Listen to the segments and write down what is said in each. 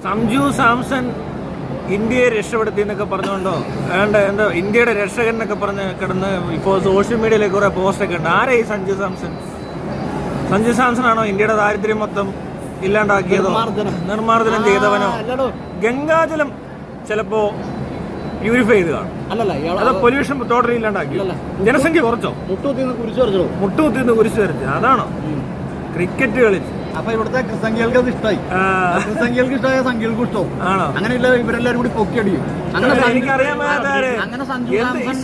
സഞ്ജു സാംസൺ ഇന്ത്യയെ രക്ഷപ്പെടുത്തി എന്നൊക്കെ പറഞ്ഞുകൊണ്ടോ എന്താ ഇന്ത്യയുടെ രക്ഷകൻ എന്നൊക്കെ പറഞ്ഞ് കിടന്ന് ഇപ്പോൾ സോഷ്യൽ മീഡിയയിലേക്ക് കുറെ പോസ്റ്റൊക്കെ ഉണ്ട്. ആരാ ഈ സഞ്ജു സാംസൺ? സഞ്ജു സാംസൺ ആണോ ഇന്ത്യയുടെ ദാരിദ്ര്യം മൊത്തം ഇല്ലാണ്ടാക്കിയതോ, നിർമ്മാർജ്ജനം ചെയ്തവനോ? ഗംഗാജലം ചിലപ്പോ പ്യൂരിഫൈ ചെയ്ത് കാണും, അതോ പൊല്യൂഷൻ ടോട്ടലി ഇല്ലാണ്ടാക്കി? ജനസംഖ്യ കുറച്ചോ? മുട്ടുകുത്തിന്ന് കുരിശു വരച്ചു, അതാണോ? ക്രിക്കറ്റ് കളിച്ച് അപ്പൊ ഇവിടുത്തെ സംഖ്യകൾക്ക് അത് ഇഷ്ടമായി, സംഖ്യകൾക്ക് ഇഷ്ടമായ സംഖ്യകൾക്ക് ഇഷ്ടവും ആണോ? അങ്ങനെയല്ല, ഇവരെല്ലാരും കൂടി പൊക്കിയടിക്കും.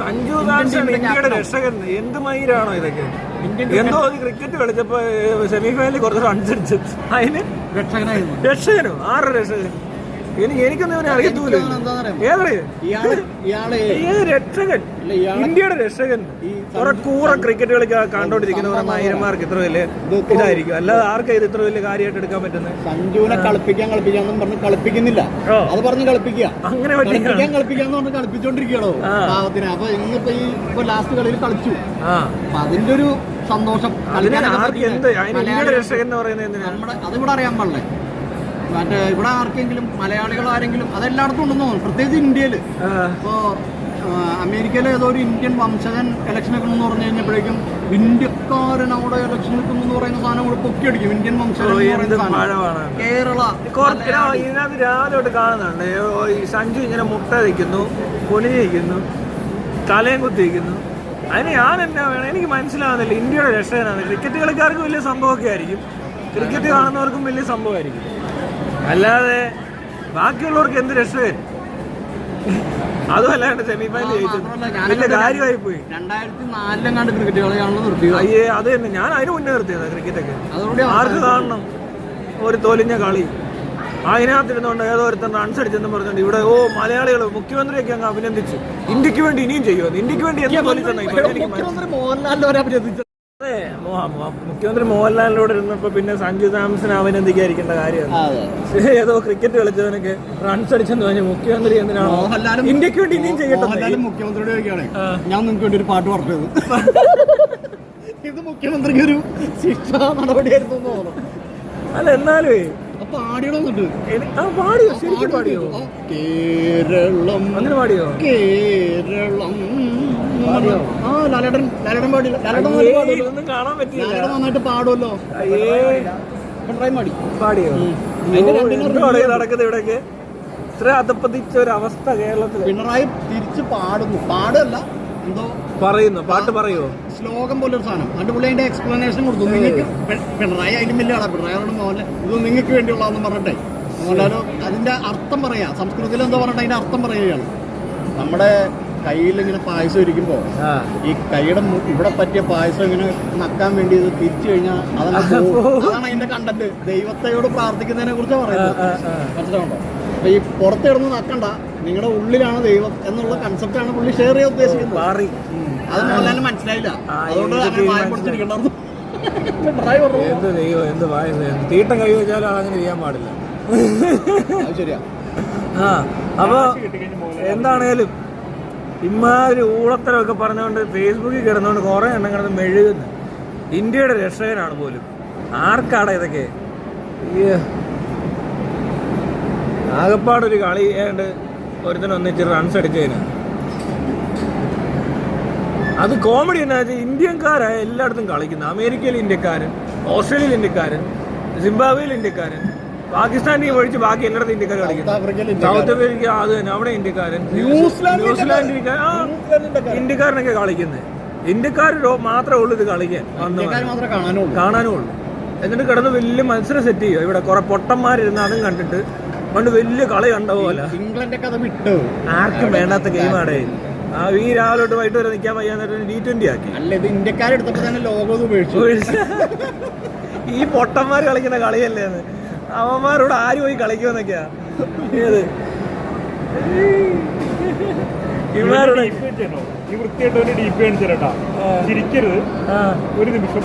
സഞ്ജു സാംസൺ ഇന്ത്യയുടെ രക്ഷകൻ, എന്ത് മയിലാണോ ഇതൊക്കെ? എന്തോ ക്രിക്കറ്റ് കളിച്ചപ്പോ സെമിഫൈനലിൽ കുറച്ച് റൺസ് അടിച്ചു, അതിന് രക്ഷകനോ? ആരുടെ രക്ഷകൻ? എനിക്കൊന്നും അറിയത്തൂല. രക്ഷകൻ, ഇന്ത്യയുടെ രക്ഷകൻ. കുറെ കൂറ ക്രിക്കറ്റ് കളിക്കാൻ കണ്ടോണ്ടിരിക്കുന്ന കുറെ മൈരന്മാർക്ക് ഇത്ര വലിയ ഇതായിരിക്കും, അല്ലാതെ ആർക്കാ ഇത് ഇത്ര വലിയ കാര്യമായിട്ട് എടുക്കാൻ പറ്റുന്നത്? സഞ്ജുവിനെ കളിപ്പിക്കാന്ന് പറഞ്ഞ് കളിപ്പിക്കുന്നില്ല, അത് പറഞ്ഞ് കളിപ്പിക്കുക, അങ്ങനെ കളിപ്പിക്കാന്ന് പറഞ്ഞ് കളിപ്പിച്ചോണ്ടിരിക്കണോ പാവത്തിന്. അപ്പൊ ഇന്നിപ്പോ ഇപ്പൊ ലാസ്റ്റ് കളിയിൽ കളിച്ചു, അപ്പൊ അതിന്റെ ഒരു സന്തോഷം. ഇന്ത്യയുടെ രക്ഷകൻ എന്ന് പറയുന്നത് നമ്മുടെ അതിവിടെ അറിയാൻ പാടില്ലേ? മറ്റേ ഇവിടെ ആർക്കെങ്കിലും മലയാളികൾ ആരെങ്കിലും അതെല്ലായിടത്തും ഉണ്ടെന്ന് തോന്നുന്നു, പ്രത്യേകിച്ച് ഇന്ത്യയിൽ. ഇപ്പോ അമേരിക്കയിലെ ഏതോ ഒരു ഇന്ത്യൻ വംശജൻ ഇലക്ഷൻ വെക്കണമെന്ന് പറഞ്ഞു കഴിഞ്ഞപ്പോഴേക്കും ഇന്ത്യക്കാരൻ അവിടെ ഇലക്ഷൻ വെക്കുന്നു പറയുന്ന സാധനം കൂടെ പൊക്കിയടിക്കും. ഇന്ത്യൻ വംശജൻ കേരള ഇതിനകത്ത് രാവിലെ കാണുന്നുണ്ട് ഈ സഞ്ജു ഇങ്ങനെ മുട്ട വയ്ക്കുന്നു, പൊലിഞ്ഞിരിക്കുന്നു, തലയും കുത്തിയിരിക്കുന്നു. അതിന് ഞാൻ എന്നാ വേണം എനിക്ക് മനസ്സിലാവുന്നില്ല. ഇന്ത്യയുടെ രക്ഷകനാണ്. ക്രിക്കറ്റ് കളിക്കാർക്ക് വലിയ സംഭവമൊക്കെ ആയിരിക്കും, ക്രിക്കറ്റ് കാണുന്നവർക്കും വലിയ സംഭവമായിരിക്കും, അല്ലാതെ ബാക്കിയുള്ളവർക്ക് എന്ത് രക്ഷകൻ? അതും അല്ലാണ്ട് സെമിഫൈനൽ ജയിച്ചത് വലിയ കാര്യമായി പോയി. 2004 ക്രിക്കറ്റ് കളിയാണല്ലോ നിർത്തിയത്. അയ്യേ, അത് തന്നെ, ഞാൻ അതിന് മുന്നേ നിർത്തിയതാ ക്രിക്കറ്റൊക്കെ. ആർക്ക് കാണണം ഒരു തോലിഞ്ഞ കളി? അതിനകത്തിരുന്നോണ്ട് ഏതോ ഒരുത്തൻ റൺസ് അടിച്ചെന്ന് പറഞ്ഞോണ്ട് ഇവിടെ മലയാളികൾ മുഖ്യമന്ത്രിയൊക്കെ അങ്ങ് അഭിനന്ദിച്ചു. ഇന്ത്യക്ക് വേണ്ടി ഇനിയും ചെയ്യുമെന്ന്. ഇന്ത്യക്ക് വേണ്ടി എന്ത് തോലിച്ചെന്നാ അതെ, മുഖ്യമന്ത്രി മോഹൻലാലിനോട് ഇരുന്നപ്പോ പിന്നെ സഞ്ജു സാംസൺ അഭിനന്ദിക്കാതിരിക്കേണ്ട കാര്യമാണ്. ഏതോ ക്രിക്കറ്റ് കളിച്ചവനൊക്കെ റൺസ് അടിച്ചെന്ന് പറഞ്ഞ മുഖ്യമന്ത്രി എന്തിനാണോ ഇന്ത്യക്ക് വേണ്ടി ഇനിയും ചെയ്യട്ടെ? മുഖ്യമന്ത്രിയോട് ചോദിക്കുകയാണ്, ഞാൻ നിങ്ങൾക്ക് വേണ്ടി ഒരു പാട്ട് പറഞ്ഞത്. ഇത് മുഖ്യമന്ത്രിക്ക് ഒരു ശിക്ഷാ നടപടിയായിരുന്നു തോന്നുന്നു. അല്ല എന്നാലും പാടിയോന്നിട്ട് പാടിയോ? ശരിക്കും പാടിയോ? കേരളം അങ്ങനെ പാടിയോ? കേരളം ലാലേട്ടൻ പാടില്ല. ലാലേട്ടൻ കാണാൻ പറ്റില്ല, നന്നായിട്ട് പാടുമല്ലോ. പിണറായി പാടിയോ? നടക്കുന്നത് ഇവിടെയൊക്കെ ഇത്ര അധപ്പതിച്ച ഒരു അവസ്ഥ കേരളത്തിൽ. പിണറായി തിരിച്ച് പാടല്ല, എന്തോ പറയുന്നു, പാട്ട് പറയുമോ? ശ്ലോകം പോലൊരു സാധനം. അതിന്റെ പുള്ളി അതിന്റെ എക്സ്പ്ലനേഷൻ കൊടുത്തു. നിങ്ങൾക്ക് പിണറായി അതിന് വലിയ ആളാ, പിണറായിയോട് മോഹൻലാൽ ഇത് നിങ്ങൾക്ക് വേണ്ടിയുള്ളതെന്ന് പറഞ്ഞിട്ടേ മോഹൻലാലോ അതിന്റെ അർത്ഥം പറയാ, സംസ്കൃതത്തിൽ എന്തോ പറഞ്ഞിട്ട് അതിന്റെ അർത്ഥം പറയുകയാണ്. നമ്മുടെ കയ്യിൽ ഇങ്ങനെ പായസം ഇരിക്കുമ്പോ ഈ കൈയുടെ ഇവിടെ പറ്റിയ പായസം ഇങ്ങനെ നക്കാൻ വേണ്ടി ഇത് തിരിച്ചു കഴിഞ്ഞാൽ അതാണ് അതിന്റെ കണ്ടന്റ്. ദൈവത്തോട് പ്രാർത്ഥിക്കുന്നതിനെ കുറിച്ചാണ് പറയുന്നത്, മനസ്സിലാവുണ്ടോ? അപ്പൊ ഈ പുറത്തിടുന്ന് നക്കണ്ട, നിങ്ങളുടെ ഉള്ളിലാണ് ദൈവം എന്നുള്ള കൺസെപ്റ്റാണ് പുള്ളി ഷെയർ ചെയ്യാൻ ഉദ്ദേശിക്കുന്നത്. അത് മോഹൻലാലിന് മനസ്സിലായില്ല, അതുകൊണ്ട് വായ പൊടിച്ചിരിക്കണ്ടായിരുന്നു. തീട്ടം കൈ വെച്ചാലും അതങ്ങനെ ചെയ്യാൻ പാടില്ല. അത് ശരിയാ. അപ്പൊ എന്താണേലും ഇമാതിരി ഊളത്തരമൊക്കെ പറഞ്ഞുകൊണ്ട് ഫേസ്ബുക്കിൽ കിടന്നുകൊണ്ട് കുറെ എണ്ണം കിടന്ന് മെഴുകുന്നു. ഇന്ത്യയുടെ രക്ഷകനാണ് പോലും. ആർക്കാടാ ഇതൊക്കെ? ആകപ്പാടൊരു കളി ഏണ്ട് ഒരുത്തനൊന്നിച്ച് റൺസ് അടിച്ചതിന്. അത് കോമഡി എന്നാ വെച്ചാൽ ഇന്ത്യക്കാരായ എല്ലായിടത്തും കളിക്കുന്നത്. അമേരിക്കയിൽ ഇന്ത്യക്കാരൻ, ഓസ്ട്രേലിയയിൽ ഇന്ത്യക്കാരൻ, സിംബാബ്വേയിൽ ഇന്ത്യക്കാരൻ, പാകിസ്ഥാൻ ടീം ഒഴിച്ച് ബാക്കി എല്ലായിടത്തും ഇന്ത്യക്കാർ കളിക്കുന്നത്. സൗത്ത് ആഫ്രിക്ക അത് തന്നെ, അവിടെ ഇന്ത്യക്കാരൻ, ന്യൂസിലാൻഡ് ഇന്ത്യക്കാരനൊക്കെ കളിക്കുന്നത്. ഇന്ത്യക്കാർ മാത്രമേ ഉള്ളൂ ഇത് കളിക്കാൻ, കാണാനും ഉള്ളൂ. എന്നിട്ട് കിടന്ന് വലിയ മത്സരം സെറ്റ് ചെയ്യുക. ഇവിടെ കുറെ പൊട്ടന്മാരിരുന്ന് അതും കണ്ടിട്ട് പണ്ട് വലിയ കളി കണ്ട പോലെ. ഇംഗ്ലണ്ടൊക്കെ അത് വിട്ടു, ആർക്കും വേണ്ടാത്ത ഗെയിമാണ്. ഈ രാവിലെ തൊട്ട് വൈകിട്ട് വരെ നിൽക്കാൻ വയ്യാന്നിട്ട് T20 ആക്കി. അല്ല, ഇത് ഇന്ത്യക്കാരെടുത്തപ്പോ തന്നെ ലോകം ഉപേക്ഷിച്ചു. ഈ പൊട്ടന്മാർ കളിക്കുന്ന കളിയല്ലേ അത്? അവന്മാരോട് ആര് പോയി കളിക്കുമെന്നൊക്കെയാ. ഏത് ഈ വൃത്തിയായിട്ട് ഒരു DP കാണിച്ചു തരട്ടാ, ചിരിക്കരുത് ഒരു നിമിഷം.